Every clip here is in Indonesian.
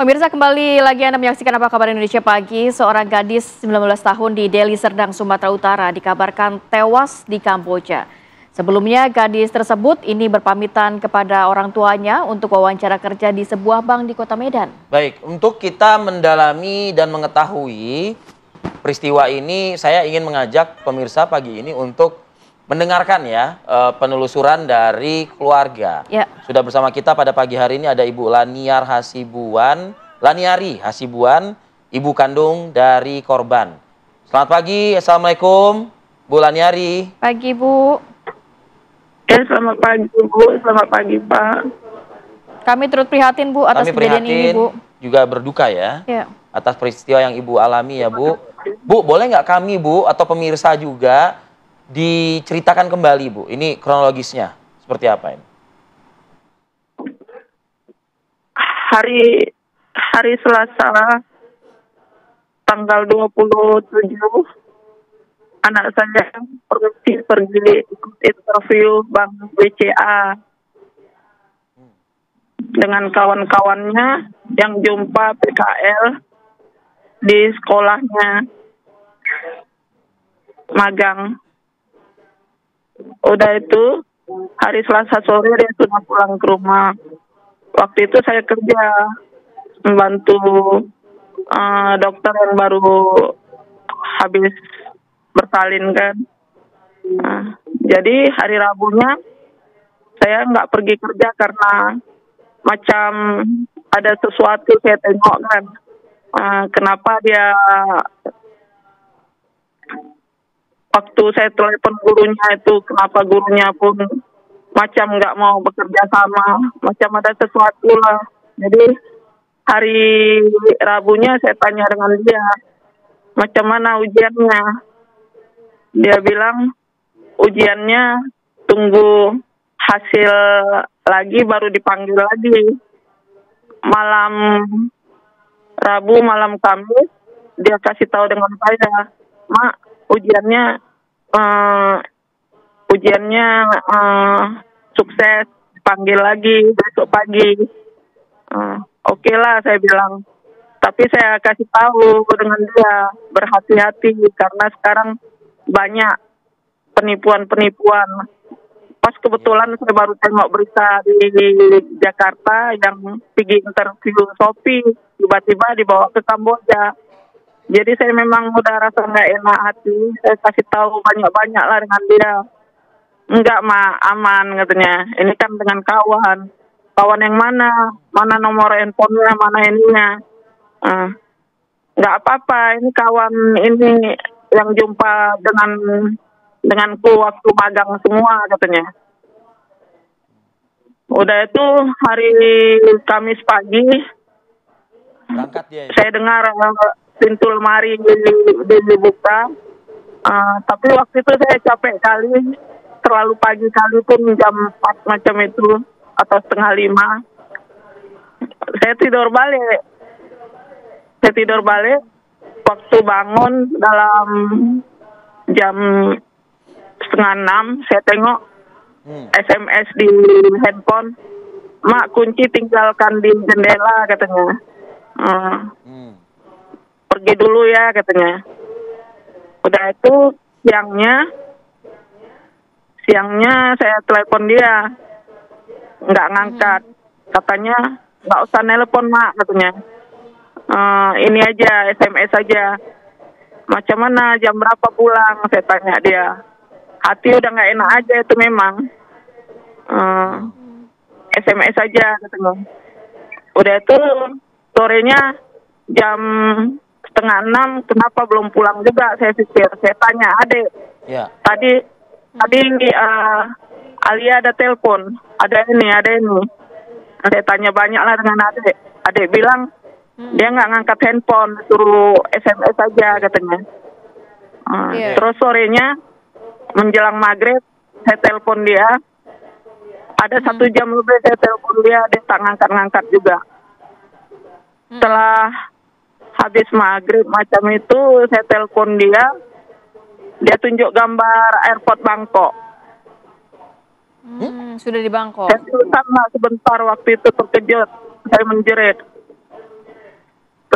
Pemirsa, kembali lagi Anda menyaksikan Apa Kabar Indonesia Pagi. Seorang gadis 19 tahun di Deli Serdang, Sumatera Utara dikabarkan tewas di Kamboja. Sebelumnya gadis tersebut ini berpamitan kepada orang tuanya untuk wawancara kerja di sebuah bank di Kota Medan. Baik, untuk kita mendalami dan mengetahui peristiwa ini, saya ingin mengajak pemirsa pagi ini untuk mendengarkan ya penelusuran dari keluarga. Ya. Sudah bersama kita pada pagi hari ini ada Ibu Laniari Hasibuan, ibu kandung dari korban. Selamat pagi, Assalamualaikum Bu Laniari. Pagi Bu. Ya, selamat pagi Bu, selamat pagi Pak. Kami turut prihatin Bu atas kejadian ini Bu. Juga berduka ya, atas peristiwa yang Ibu alami ya Bu. Bu, boleh nggak kami Bu atau pemirsa juga diceritakan kembali Bu, ini kronologisnya seperti apa ini? Hari Selasa tanggal 27 anak saya pergi ikut interview Bank BCA dengan kawan-kawannya yang jumpa PKL di sekolahnya magang. Udah itu hari Selasa sore dia sudah pulang ke rumah. Waktu itu saya kerja membantu dokter yang baru habis bersalin kan. Jadi hari Rabunya saya nggak pergi kerja karena macam ada sesuatu saya tengok kan. Kenapa dia waktu saya telepon gurunya itu, kenapa gurunya pun macam nggak mau bekerja sama, macam ada sesuatu lah. Jadi hari Rabunya saya tanya dengan dia, macam mana ujiannya? Dia bilang ujiannya tunggu hasil lagi baru dipanggil lagi. Malam Rabu, malam Kamis dia kasih tahu dengan saya, Mak, ujiannya sukses, panggil lagi besok pagi. Oke lah saya bilang. Tapi saya kasih tahu dengan dia berhati-hati karena sekarang banyak penipuan-penipuan. Pas kebetulan saya baru tengok berita di Jakarta yang pergi interview Shopee tiba-tiba dibawa ke Kamboja. Jadi saya memang udah rasa nggak enak hati. Saya kasih tahu banyak-banyak lah dengan dia. Enggak, Ma, aman katanya. Ini kan dengan kawan. Kawan yang mana? Mana nomor handphonenya, mana ininya. Enggak apa-apa, ini kawan ini yang jumpa denganku waktu magang semua katanya. Udah itu hari Kamis pagi, berangkat dia ya? Saya dengar pintu lemari dibuka. Tapi waktu itu saya capek kali. Terlalu pagi kali pun jam 4 macam itu atau setengah 5. Saya tidur balik. Waktu bangun dalam jam setengah 6 saya tengok SMS di handphone, Mak, kunci tinggalkan di jendela katanya. Pergi dulu ya katanya. Udah itu siangnya saya telepon dia, nggak ngangkat. Katanya nggak usah nelpon Mak katanya. Ini aja SMS aja. Macam mana, jam berapa pulang? Saya tanya dia. Hati udah nggak enak aja itu memang. SMS aja katanya. Udah itu sorenya jam setengah 6 kenapa belum pulang juga saya pikir. Saya tanya adik. Ya. Tadi Alia ada telepon, ada ini. Saya tanya banyak lah dengan adik. Adik bilang dia nggak ngangkat handphone, suruh SMS aja katanya. Terus sorenya menjelang maghrib saya telepon dia. Ada 1 jam lebih saya telepon dia tak ngangkat juga. Setelah habis maghrib macam itu saya telepon dia tunjuk gambar airport Bangkok. Sudah di Bangkok. Saya tulisan lah sebentar waktu itu terkejut, saya menjerit.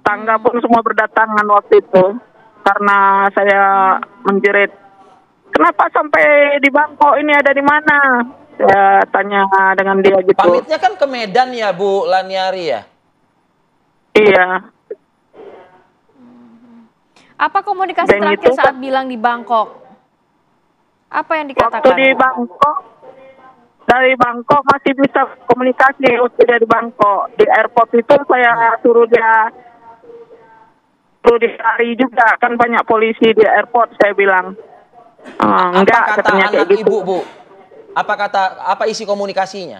Tetangga pun semua berdatangan waktu itu karena saya menjerit, kenapa sampai di Bangkok, ini ada di mana? Saya tanya dengan dia gitu. Pamitnya kan ke Medan ya Bu Laniari ya? Iya. Apa komunikasi Dan terakhir itu saat bilang di Bangkok? Apa yang waktu dikatakan? di Bangkok, dari Bangkok masih bisa komunikasi waktu dia di Bangkok. Di airport itu saya suruh dia lari juga, kan banyak polisi di airport, saya bilang. Enggak, Apa kata katanya anak kayak gitu. ibu Bu? Apa isi komunikasinya?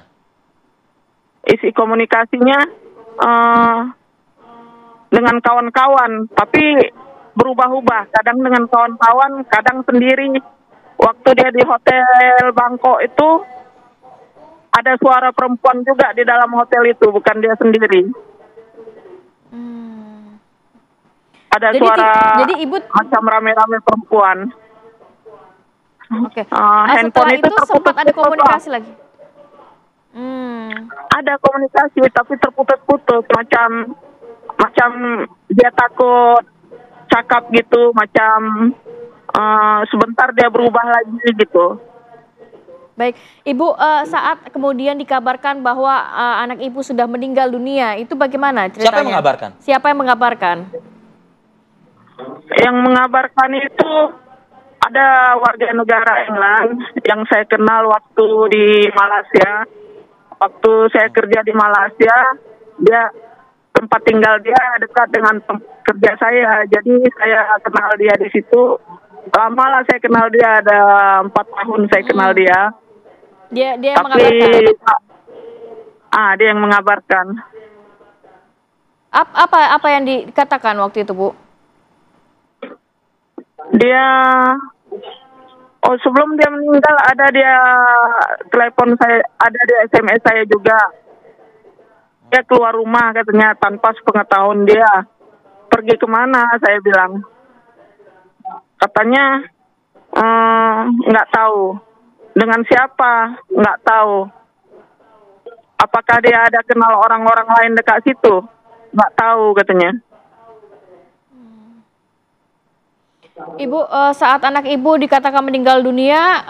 Isi komunikasinya dengan kawan-kawan, tapi berubah-ubah. Kadang dengan kawan-kawan, kadang sendiri. Waktu dia di hotel Bangkok itu, ada suara perempuan juga di dalam hotel itu, bukan dia sendiri. Ada suara jadi ibu macam rame-rame perempuan. Oke. Handphone Setelah itu sempat ada komunikasi lagi. Ada komunikasi tapi terputus-putus, macam dia takut cakap gitu, macam sebentar dia berubah lagi gitu. Baik, Ibu, saat kemudian dikabarkan bahwa anak Ibu sudah meninggal dunia, itu bagaimana ceritanya? Siapa yang mengabarkan? Siapa yang mengabarkan? Yang mengabarkan itu ada warga negara England yang saya kenal waktu di Malaysia. Waktu saya kerja di Malaysia, tempat tinggal dia dekat dengan kerja saya. Jadi saya kenal dia di situ. Lama lah saya kenal dia, ada 4 tahun saya kenal dia. Dia yang Tapi mengabarkan. dia yang mengabarkan. Apa yang dikatakan waktu itu, Bu? Dia sebelum dia meninggal ada dia telepon saya, ada dia SMS saya juga. Dia keluar rumah katanya tanpa sepengetahuan dia. Pergi kemana? Saya bilang. Katanya nggak tahu. Dengan siapa? Nggak tahu. Apakah dia ada kenal orang-orang lain dekat situ? Nggak tahu katanya. Ibu, saat anak Ibu dikatakan meninggal dunia,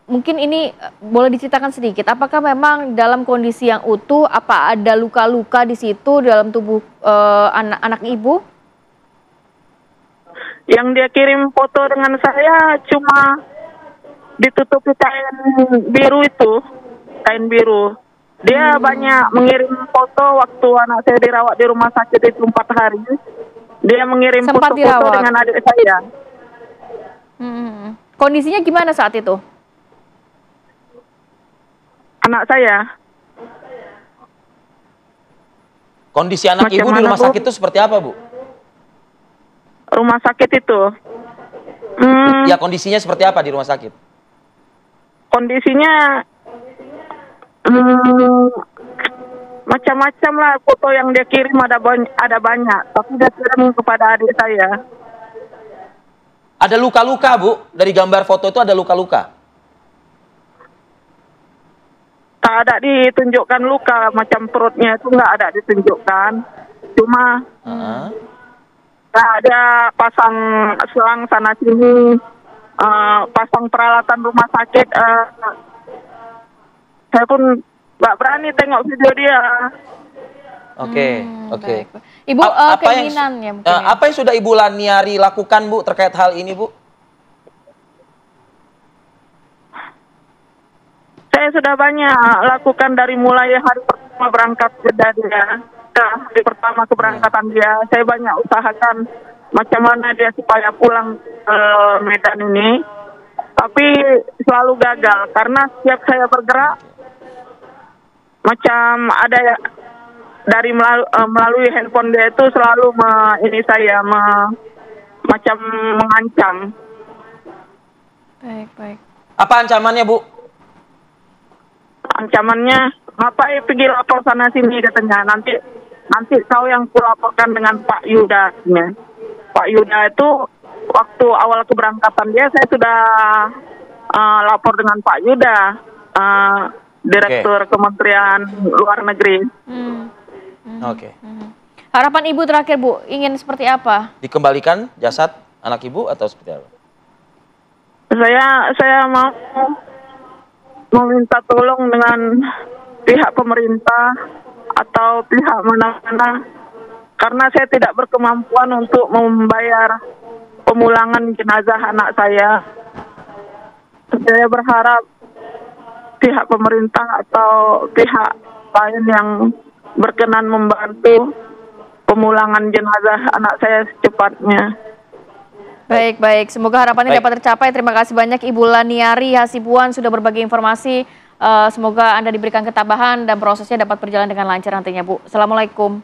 mungkin ini boleh diceritakan sedikit. Apakah memang dalam kondisi yang utuh? Apa ada luka-luka di situ dalam tubuh anak Ibu? Yang dia kirim foto dengan saya cuma ditutupi kain biru itu, kain biru. Dia banyak mengirim foto waktu anak saya dirawat di rumah sakit itu 4 hari. Dia mengirim foto-foto dengan adik saya. Kondisinya gimana saat itu? Anak saya. Kondisi anak Ibu di rumah sakit itu seperti apa, Bu? Rumah sakit itu? Ya, kondisinya seperti apa di rumah sakit? Kondisinya macam-macam lah, foto yang dia kirim ada banyak, tapi dia kirim kepada adik saya. Ada luka-luka, Bu? Dari gambar foto itu ada luka-luka? Tak ada ditunjukkan luka, macam perutnya itu nggak ada ditunjukkan. Cuma ada pasang selang sana sini, pasang peralatan rumah sakit. Saya pun nggak berani tengok video dia. Oke. Ibu, keinginannya mungkin ya? Apa yang sudah Ibu Laniari lakukan, Bu, terkait hal ini, Bu? Saya sudah banyak lakukan dari mulai hari pertama berangkat dari dia. Hari pertama keberangkatan dia, saya banyak usahakan macam mana dia supaya pulang ke Medan ini. Tapi selalu gagal karena setiap saya bergerak macam ada dari melalui handphone dia itu selalu macam mengancam. Baik. Apa ancamannya, Bu? Ancamannya, ngapain pergi lapor sana sini katanya. Nanti kau yang kulaporkan dengan Pak Yuda. Pak Yuda itu waktu awal keberangkatan dia saya sudah lapor dengan Pak Yuda, Direktur Kementerian Luar Negeri. Harapan Ibu terakhir, Bu, ingin seperti apa? Dikembalikan jasad anak Ibu atau seperti apa? Saya mau meminta tolong dengan pihak pemerintah atau pihak mana-mana, karena saya tidak berkemampuan untuk membayar pemulangan jenazah anak saya. Saya berharap pihak pemerintah atau pihak lain yang berkenan membantu pemulangan jenazah anak saya secepatnya. Baik. Semoga harapannya Baik. dapat tercapai. Terima kasih banyak Ibu Laniari Hasibuan sudah berbagi informasi. Semoga Anda diberikan ketabahan dan prosesnya dapat berjalan dengan lancar nantinya, Bu. Assalamualaikum.